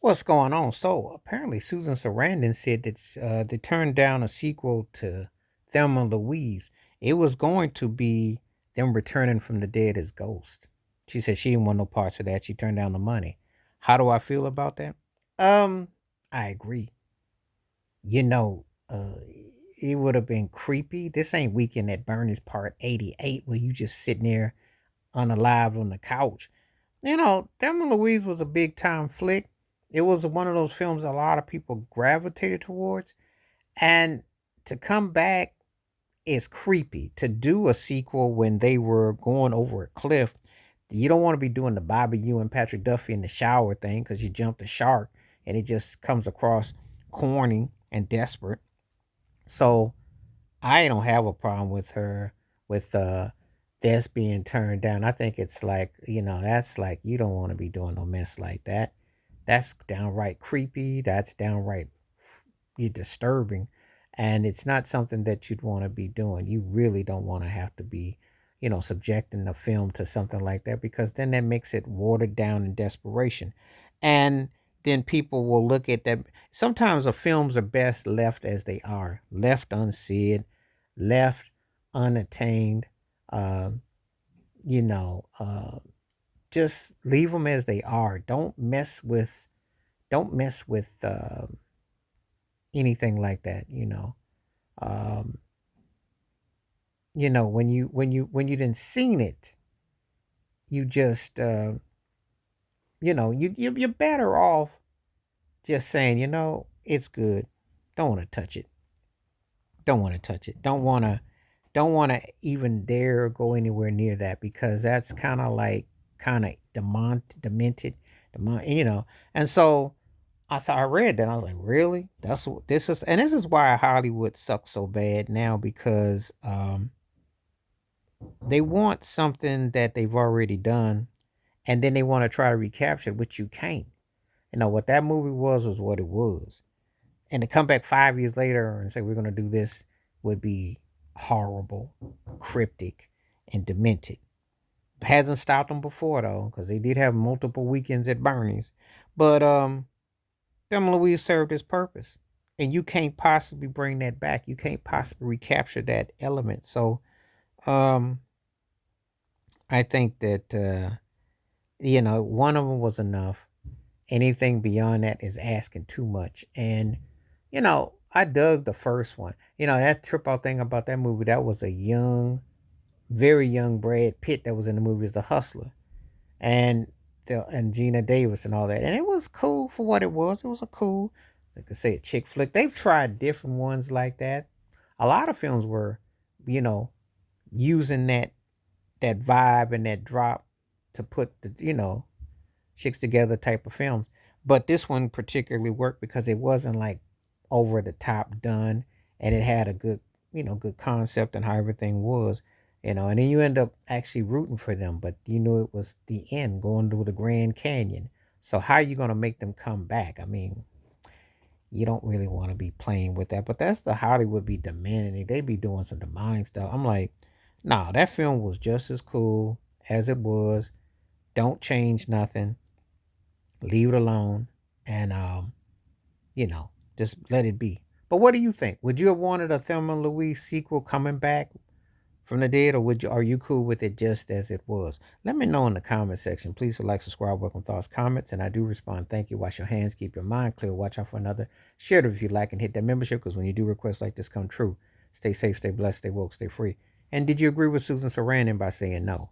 What's going on? So apparently, Susan Sarandon said that they turned down a sequel to Thelma and Louise. It was going to be them returning from the dead as ghosts. She said she didn't want no parts of that. She turned down the money. How do I feel about that? Um, I agree. You know, it would have been creepy. This ain't Weekend at Bernie's Part 88, where you just sitting there unalived on the couch. Thelma and Louise was a big time flick. It was one of those films a lot of people gravitated towards. And to come back is creepy. To do a sequel when they were going over a cliff, you don't want to be doing the Bobby you and Patrick Duffy in the shower thing because you jumped the shark and it just comes across corny and desperate. So I don't have a problem with her with this being turned down. I think it's like, that's like you don't want to be doing no mess like that. That's downright creepy. That's downright disturbing. And it's not something that you'd want to be doing. You really don't want to have to be, subjecting the film to something like that because then that makes it watered down in desperation. And then people will look at that. Sometimes the films are best left as they are, left unsaid, left unattained. Um, you know, uh, just leave them as they are. Don't mess with anything like that. Um, when you didn't seen it, you just you're better off just saying, it's good. Don't want to touch it. Don't want to touch it. Don't want to even dare go anywhere near that because that's kind of demented, And so I read that and I was like, really? That's what this is, and this is why Hollywood sucks so bad now because they want something that they've already done, and then they want to try to recapture it, which you can't. What that movie was what it was, and to come back 5 years later and say we're going to do this would be horrible, cryptic, and demented. Hasn't stopped them before though, because they did have multiple weekends at Bernie's, but Thelma and Louise served its purpose, and you can't possibly bring that back. You can't possibly recapture that element. So, um, I think that one of them was enough. Anything beyond that is asking too much. And I dug the first one. That trip out thing about that movie. That was a young, very young Brad Pitt that was in the movie as the Hustler, and and Gina Davis and all that. And it was cool for what it was. It was a cool, like I say, a chick flick. They've tried different ones like that. A lot of films were, you know, using that vibe and that drop to put the chicks together type of films. But this one particularly worked because it wasn't like over the top done, and it had a good concept and how everything was. And then you end up actually rooting for them, but you knew it was the end, going to the Grand Canyon. So how are you gonna make them come back? I mean, you don't really want to be playing with that, but that's the Hollywood be demanding. They be doing some demonic stuff. I'm like, nah, that film was just as cool as it was. Don't change nothing. Leave it alone, and you know, just let it be. But what do you think? Would you have wanted a Thelma and Louise sequel coming back from the dead, or are you cool with it just as it was? Let me know in the comment section. Please like, subscribe, welcome thoughts, comments, and I do respond. Thank you. Wash your hands, keep your mind clear, watch out for another. Share it if you like, and hit that membership because when you do requests like this come true, stay safe, stay blessed, stay woke, stay free. And did you agree with Susan Sarandon by saying no?